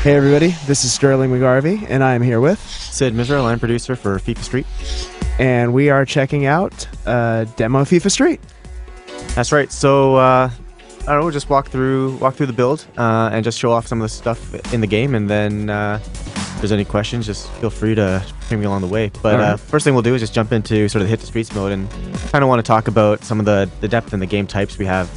Hey everybody, this is Sterling McGarvey, and I am here with, Sid Misra, line producer for FIFA Street. and we are checking out demo FIFA Street. That's right. So I don't know, we'll just walk through the build and just show off some of the stuff in the game, and then if there's any questions, just feel free to bring me along the way. But Alright. first thing we'll do is just jump into sort of the hit the streets mode, and kind of want to talk about some of the depth in the game types we have.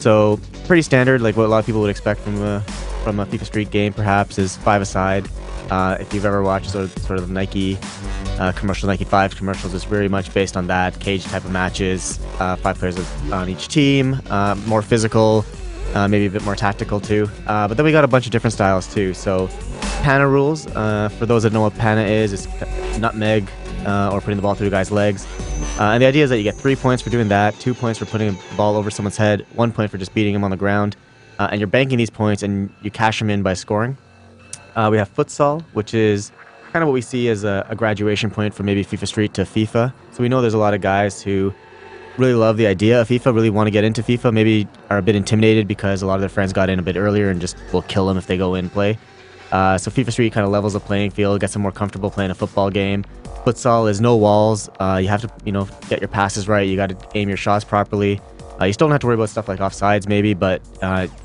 So pretty standard, like what a lot of people would expect from a FIFA Street game, perhaps, is 5-a-side. If you've ever watched sort of the Nike commercial, Nike 5 commercials, it's very much based on that cage type of matches. 5 players on each team, more physical, maybe a bit more tactical too. But then we got a bunch of different styles too. So Pana rules, for those that know what Pana is, it's nutmeg or putting the ball through a guy's legs. And the idea is that you get 3 points for doing that, 2 points for putting a ball over someone's head, 1 point for just beating him on the ground. And you're banking these points and you cash them in by scoring. We have futsal, which is kind of what we see as a graduation point from maybe FIFA Street to FIFA. So we know there's a lot of guys who really love the idea of FIFA, really want to get into FIFA, maybe are a bit intimidated because a lot of their friends got in a bit earlier and just will kill them if they go in and play. So FIFA Street kind of levels the playing field, gets them more comfortable playing a football game. Futsal is no walls. You have to, get your passes right. You got to aim your shots properly. You still don't have to worry about stuff like offsides maybe, but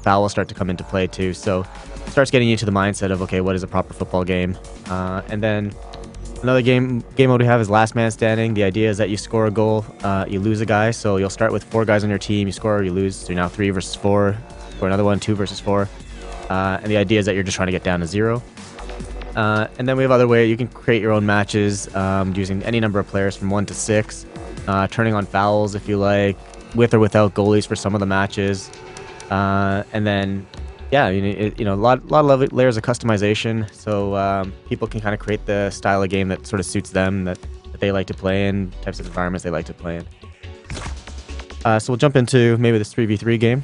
fouls start to come into play too. So it starts getting you into the mindset of, okay, what is a proper football game? And then another game mode we have is last man standing. The idea is that you score a goal, you lose a guy. So you'll start with 4 guys on your team, you score, you lose. So you're now 3 versus 4, or another one, 2 versus 4. And the idea is that you're just trying to get down to 0. And then we have other ways. You can create your own matches using any number of players from 1 to 6, turning on fouls if you like, with or without goalies for some of the matches. And then, yeah, a lot of layers of customization. So people can kind of create the style of game that sort of suits them, that they like to play in, types of environments they like to play in. So we'll jump into maybe this 3v3 game.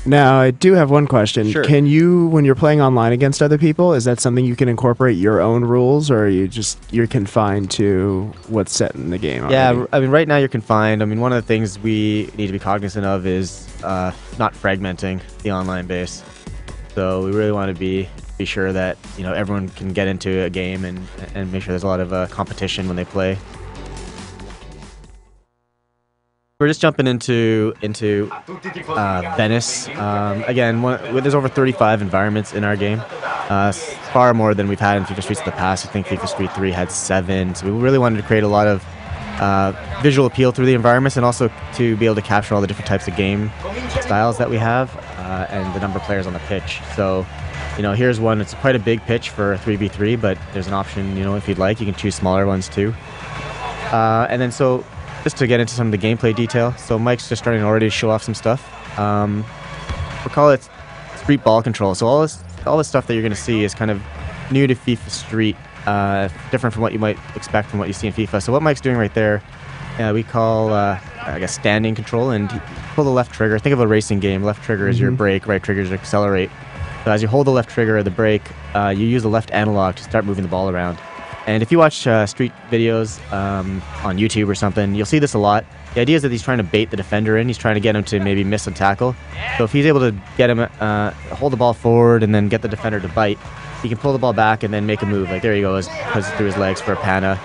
Now, I do have one question. Sure. Can you, when you're playing online against other people, is that something you can incorporate your own rules, or are you're confined to what's set in the game already? Yeah, I mean, right now you're confined. I mean, one of the things we need to be cognizant of is not fragmenting the online base. So we really want to be sure that everyone can get into a game and make sure there's a lot of competition when they play. We're just jumping into Venice. Again, there's over 35 environments in our game. Far more than we've had in FIFA Streets in the past. I think FIFA Street 3 had 7. So we really wanted to create a lot of visual appeal through the environments, and also to be able to capture all the different types of game styles that we have and the number of players on the pitch. So, here's one. It's quite a big pitch for 3v3, but there's an option, if you'd like, you can choose smaller ones too. And then just to get into some of the gameplay detail, so Mike's just starting already to show off some stuff. We'll call it street ball control. So all this stuff that you're going to see is kind of new to FIFA Street, different from what you might expect from what you see in FIFA. So what Mike's doing right there, we call, standing control, and pull the left trigger. Think of a racing game. Left trigger is your brake, right trigger is your accelerate. So as you hold the left trigger of the brake, you use the left analog to start moving the ball around. And if you watch street videos on YouTube or something, you'll see this a lot. The idea is that he's trying to bait the defender in. He's trying to get him to maybe miss a tackle. So if he's able to get him, hold the ball forward and then get the defender to bite, he can pull the ball back and then make a move. Like, there he goes, puts it through his legs for a Pana.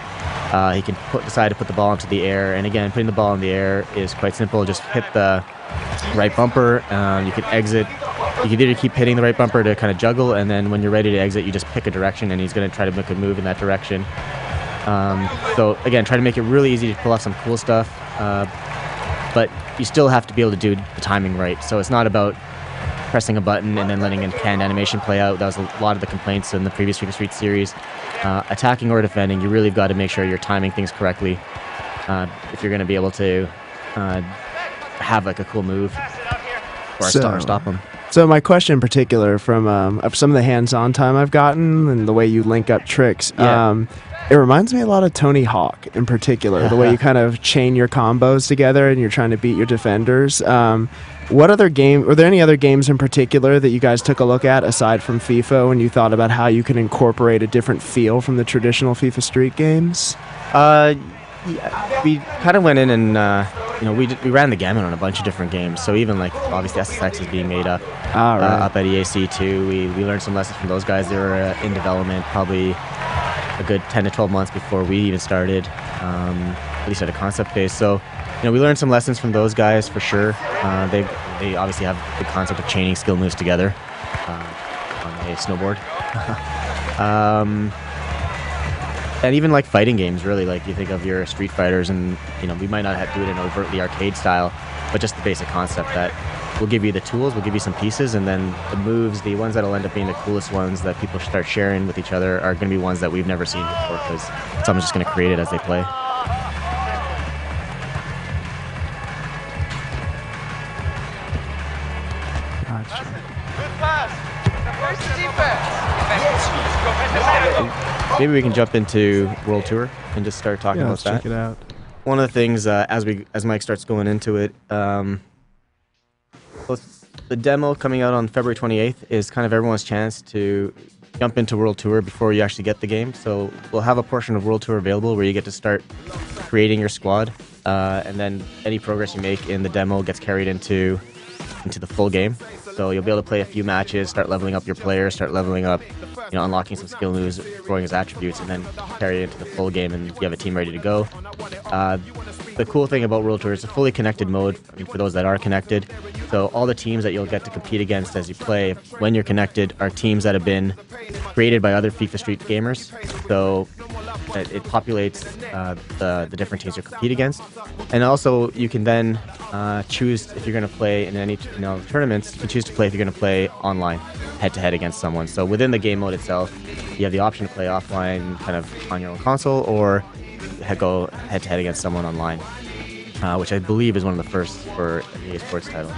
He can decide to put the ball into the air. And again, putting the ball in the air is quite simple. Just hit the right bumper. You can exit. You can either keep hitting the right bumper to kind of juggle, and then when you're ready to exit, you just pick a direction, and he's going to try to make a move in that direction. So again, try to make it really easy to pull off some cool stuff, but you still have to be able to do the timing right. So it's not about pressing a button and then letting a canned animation play out. That was a lot of the complaints in the previous FIFA Street series. Attacking or defending, you really have got to make sure you're timing things correctly if you're going to be able to have like a cool move or stop them. So my question in particular, from some of the hands-on time I've gotten and the way you link up tricks, it reminds me a lot of Tony Hawk in particular, the way you kind of chain your combos together and you're trying to beat your defenders. What other game, were there any other games in particular that you guys took a look at aside from FIFA when you thought about how you can incorporate a different feel from the traditional FIFA Street games? Yeah, we kind of went in and we ran the gamut on a bunch of different games. So even like obviously SSX is being made up All right. up at EAC too. We learned some lessons from those guys. They were in development probably a good 10 to 12 months before we even started, at least at a concept phase. So we learned some lessons from those guys for sure. They obviously have the concept of chaining skill moves together on a snowboard. And even like fighting games, really, like you think of your Street Fighters, and we might not do it in overtly arcade style, but just the basic concept that we'll give you the tools, we'll give you some pieces, and then the moves, the ones that'll end up being the coolest ones that people start sharing with each other, are going to be ones that we've never seen before, because someone's just going to create it as they play. Maybe we can jump into World Tour and just start talking about let's that. check it out. One of the things as Mike starts going into it, the demo coming out on February 28th is kind of everyone's chance to jump into World Tour before you actually get the game. So we'll have a portion of World Tour available where you get to start creating your squad, and then any progress you make in the demo gets carried into the full game. So you'll be able to play a few matches, start leveling up your players, start leveling up, unlocking some skill moves, growing his attributes, and then carry it into the full game, and you have a team ready to go. The cool thing about World Tour is a fully connected mode, for those that are connected. So all the teams that you'll get to compete against as you play, when you're connected, are teams that have been created by other FIFA Street gamers. So it populates the different teams you compete against. And also, you can then choose if you're going to play in any tournaments. You can choose to play if you're going to play online, head-to-head against someone. So within the game mode itself, you have the option to play offline, kind of on your own console, or go head-to-head against someone online, which I believe is one of the first for an EA Sports title.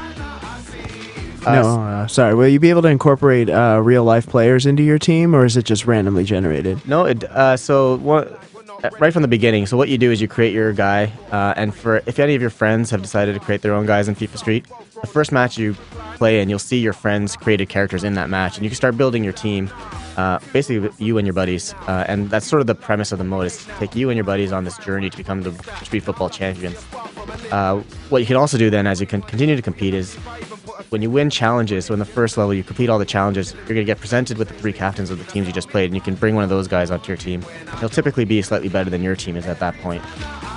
Sorry. Will you be able to incorporate real-life players into your team, or is it just randomly generated? No, right from the beginning. So what you do is you create your guy, and if any of your friends have decided to create their own guys in FIFA Street, the first match you play in, you'll see your friends' created characters in that match, and you can start building your team, basically you and your buddies, and that's sort of the premise of the mode, is to take you and your buddies on this journey to become the Street Football champions. What you can also do then, as you can continue to compete, is when you win challenges, so in the first level you complete all the challenges, you're going to get presented with the 3 captains of the teams you just played, and you can bring one of those guys onto your team. They'll typically be slightly better than your team is at that point.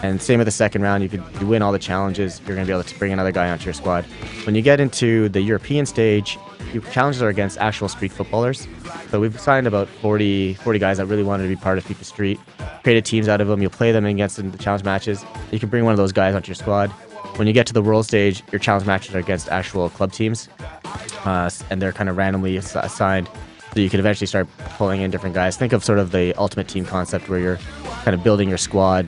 And same with the second round, you win all the challenges, you're going to be able to bring another guy onto your squad. When you get into the European stage, your challenges are against actual street footballers. So we've signed about 40 guys that really wanted to be part of FIFA Street, created teams out of them, you'll play them against the challenge matches, you can bring one of those guys onto your squad. When you get to the world stage, your challenge matches are against actual club teams, and they're kind of randomly assigned, so you can eventually start pulling in different guys. Think of sort of the ultimate team concept, where you're kind of building your squad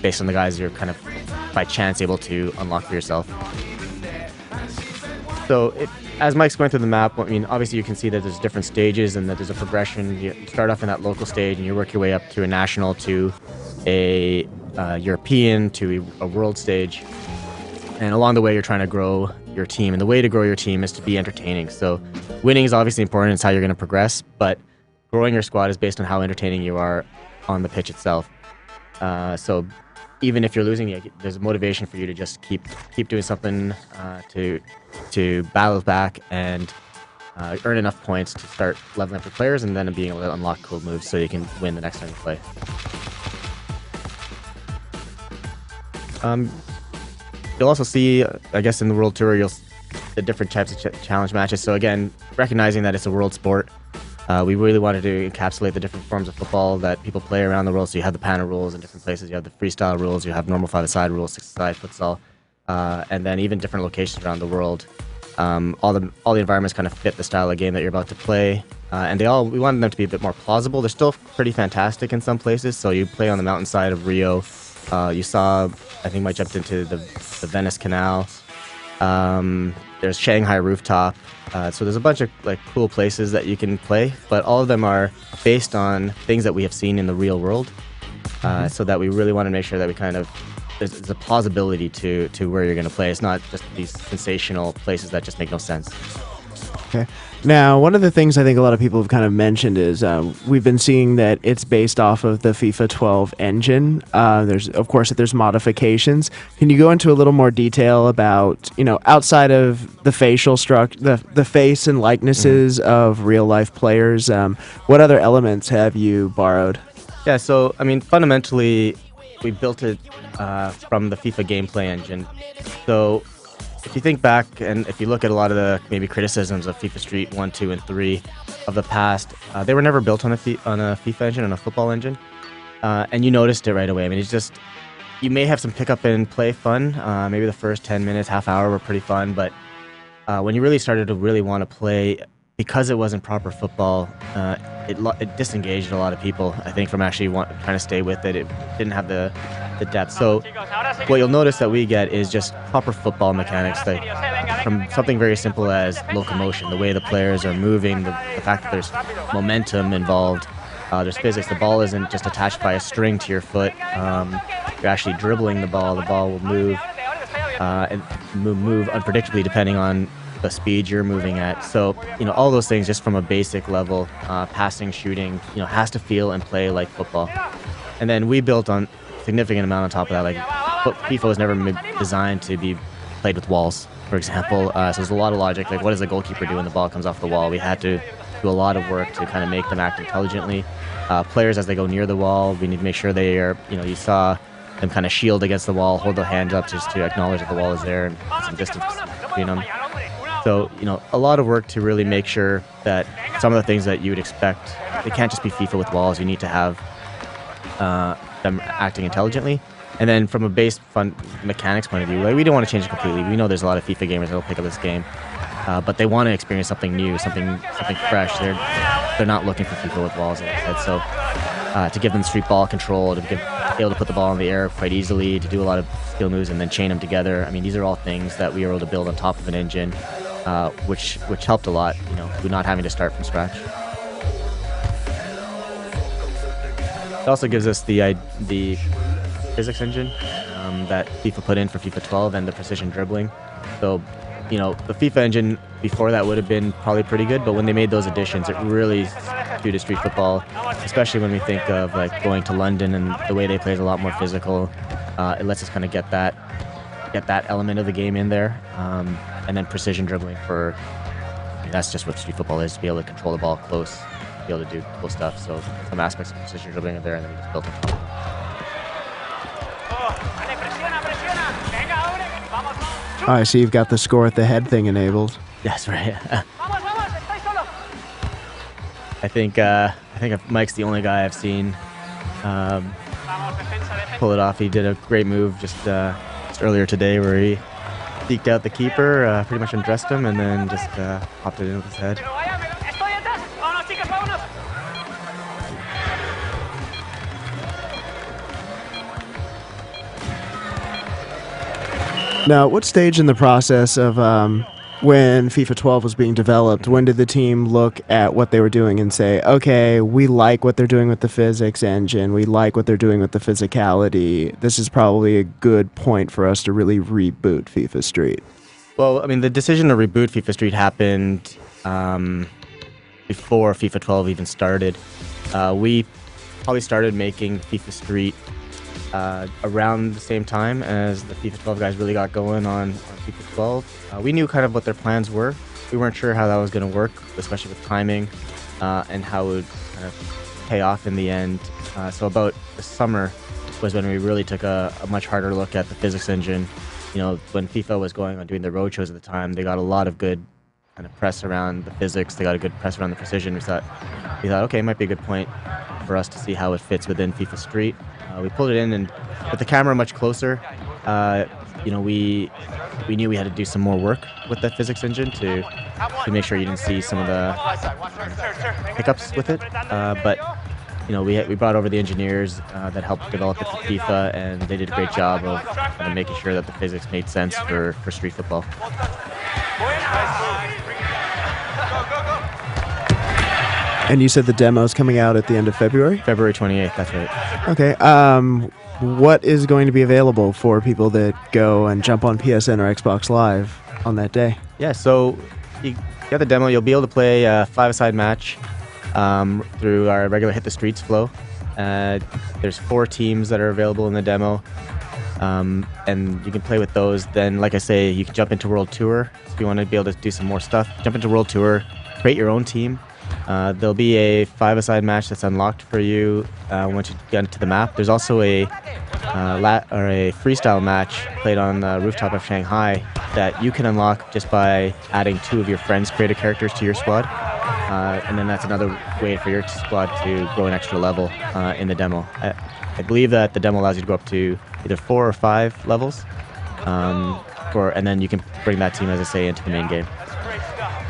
based on the guys you're kind of by chance able to unlock for yourself. So as Mike's going through the map, obviously you can see that there's different stages and that there's a progression. You start off in that local stage and you work your way up to a national, to a European, to a world stage. And along the way, you're trying to grow your team. And the way to grow your team is to be entertaining. So winning is obviously important. It's how you're going to progress. But growing your squad is based on how entertaining you are on the pitch itself. So even if you're losing, there's motivation for you to just keep doing something to battle back and earn enough points to start leveling up your players, and then being able to unlock cool moves so you can win the next time you play. You'll also see, I guess, in the World Tour, the different types of challenge matches. So again, recognizing that it's a world sport, we really wanted to encapsulate the different forms of football that people play around the world. So you have the panel rules in different places, you have the freestyle rules, you have normal 5-a-side rules, 6-a-side futsal, and then even different locations around the world. All the environments kind of fit the style of game that you're about to play, and we wanted them to be a bit more plausible. They're still pretty fantastic in some places. So you play on the mountainside of Rio. You saw, I think Mike jumped into the Venice Canal. There's Shanghai Rooftop. So there's a bunch of cool places that you can play, but all of them are based on things that we have seen in the real world. So that we really want to make sure that we kind of there's a plausibility to where you're going to play. It's not just these sensational places that just make no sense. Okay. Now, one of the things I think a lot of people have kind of mentioned is we've been seeing that it's based off of the FIFA 12 engine. There's modifications. Can you go into a little more detail about, outside of the facial structure, the face and likenesses of real life players, what other elements have you borrowed? Yeah, so I mean, fundamentally, we built it from the FIFA gameplay engine. So if you think back and if you look at a lot of the maybe criticisms of FIFA Street 1, 2, and 3 of the past, they were never built on a FIFA engine, on a football engine. And you noticed it right away. I mean, it's just, you may have some pick up and play fun. Maybe the first 10 minutes, half hour were pretty fun. But when you really started to really want to play, because it wasn't proper football, it disengaged a lot of people, I think, from actually trying to stay with it. It didn't have the depth. So what you'll notice that we get is just proper football mechanics, like from something very simple as locomotion, the way the players are moving, the fact that there's momentum involved, there's physics. The ball isn't just attached by a string to your foot. You're actually dribbling the ball. The ball will move and move unpredictably depending on the speed you're moving at. So, all those things just from a basic level, passing, shooting, has to feel and play like football. And then we built on significant amount on top of that. Like, FIFA was never designed to be played with walls, for example. So there's a lot of logic. Like, what does the goalkeeper do when the ball comes off the wall? We had to do a lot of work to kind of make them act intelligently. Players, as they go near the wall, we need to make sure they are, you saw them kind of shield against the wall, hold their hands up just to acknowledge that the wall is there and put some distance between them. So, a lot of work to really make sure that some of the things that you would expect, they can't just be FIFA with walls. You need to have them acting intelligently. And then from a base fun mechanics point of view, like, we don't want to change it completely. We know there's a lot of FIFA gamers that will pick up this game, but they want to experience something new, something fresh. They're not looking for FIFA with walls, like I said. So to give them street ball control, to be able to put the ball in the air quite easily, to do a lot of skill moves and then chain them together. I mean, these are all things that we were able to build on top of an engine, which helped a lot. We're not having to start from scratch. It also gives us the physics engine that FIFA put in for FIFA 12 and the precision dribbling. So, the FIFA engine before that would have been probably pretty good, but when they made those additions, it really suited street football, especially when we think of like going to London and the way they play is a lot more physical. It lets us kind of get that element of the game in there, and then precision dribbling that's just what street football is, to be able to control the ball close, be able to do cool stuff. So some aspects of precision dribbling are there, and then we just built on top of it. Oh, I see you've got the score at the head thing enabled. That's right. I think Mike's the only guy I've seen pull it off. He did a great move just earlier today where he deked out the keeper, pretty much undressed him, and then just popped it in with his head. Now, what stage in the process of when FIFA 12 was being developed, when did the team look at what they were doing and say, okay, we like what they're doing with the physics engine, we like what they're doing with the physicality, this is probably a good point for us to really reboot FIFA Street? Well, I mean, the decision to reboot FIFA Street happened before FIFA 12 even started. We probably started making FIFA Street around the same time as the FIFA 12 guys really got going on FIFA 12. We knew kind of what their plans were. We weren't sure how that was going to work, especially with timing and how it would kind of pay off in the end. So about the summer was when we really took a much harder look at the physics engine. When FIFA was going on doing the road shows at the time, they got a lot of good kind of press around the physics. They got a good press around the precision. We thought, okay, it might be a good point for us to see how it fits within FIFA Street. We pulled it in, and with the camera much closer, we knew we had to do some more work with that physics engine to make sure you didn't see some of the hiccups with it. But we brought over the engineers that helped develop it for FIFA, and they did a great job of kind of making sure that the physics made sense for street football. And you said the demo's coming out at the end of February? February 28th, that's right. Okay. What is going to be available for people that go and jump on PSN or Xbox Live on that day? Yeah, so You have the demo. You'll be able to play a 5-a-side match through our regular Hit the Streets flow. There's 4 teams that are available in the demo, and you can play with those. Then, like I say, you can jump into World Tour if you want to be able to do some more stuff. Jump into World Tour, create your own team. There'll be a 5-a-side match that's unlocked for you once you get into the map. There's also a freestyle match played on the rooftop of Shanghai that you can unlock just by adding 2 of your friends' created characters to your squad. And then that's another way for your squad to go an extra level in the demo. I believe that the demo allows you to go up to either 4 or 5 levels, and then you can bring that team, as I say, into the main game.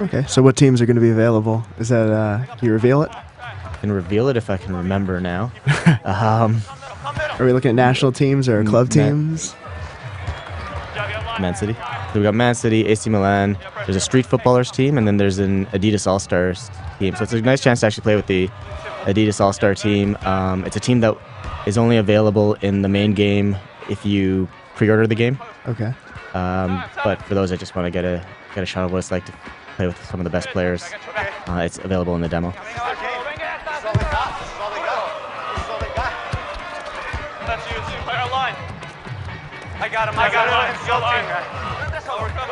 Okay, so what teams are going to be available? Is that, can you reveal it? I can reveal it if I can remember now. Are we looking at national teams or club teams? Man City. So we got Man City, AC Milan. There's a street footballers team, and then there's an Adidas All-Stars team. So it's a nice chance to actually play with the Adidas All-Star team. It's a team that is only available in the main game if you pre-order the game. Okay. But for those that just want to get a shot of what it's like to play with some of the best players, it's available in the demo.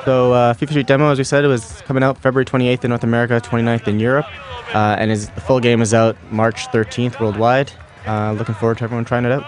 So FIFA Street Demo, as we said, it was coming out February 28th in North America, 29th in Europe, and the full game is out March 13th worldwide. Looking forward to everyone trying it out.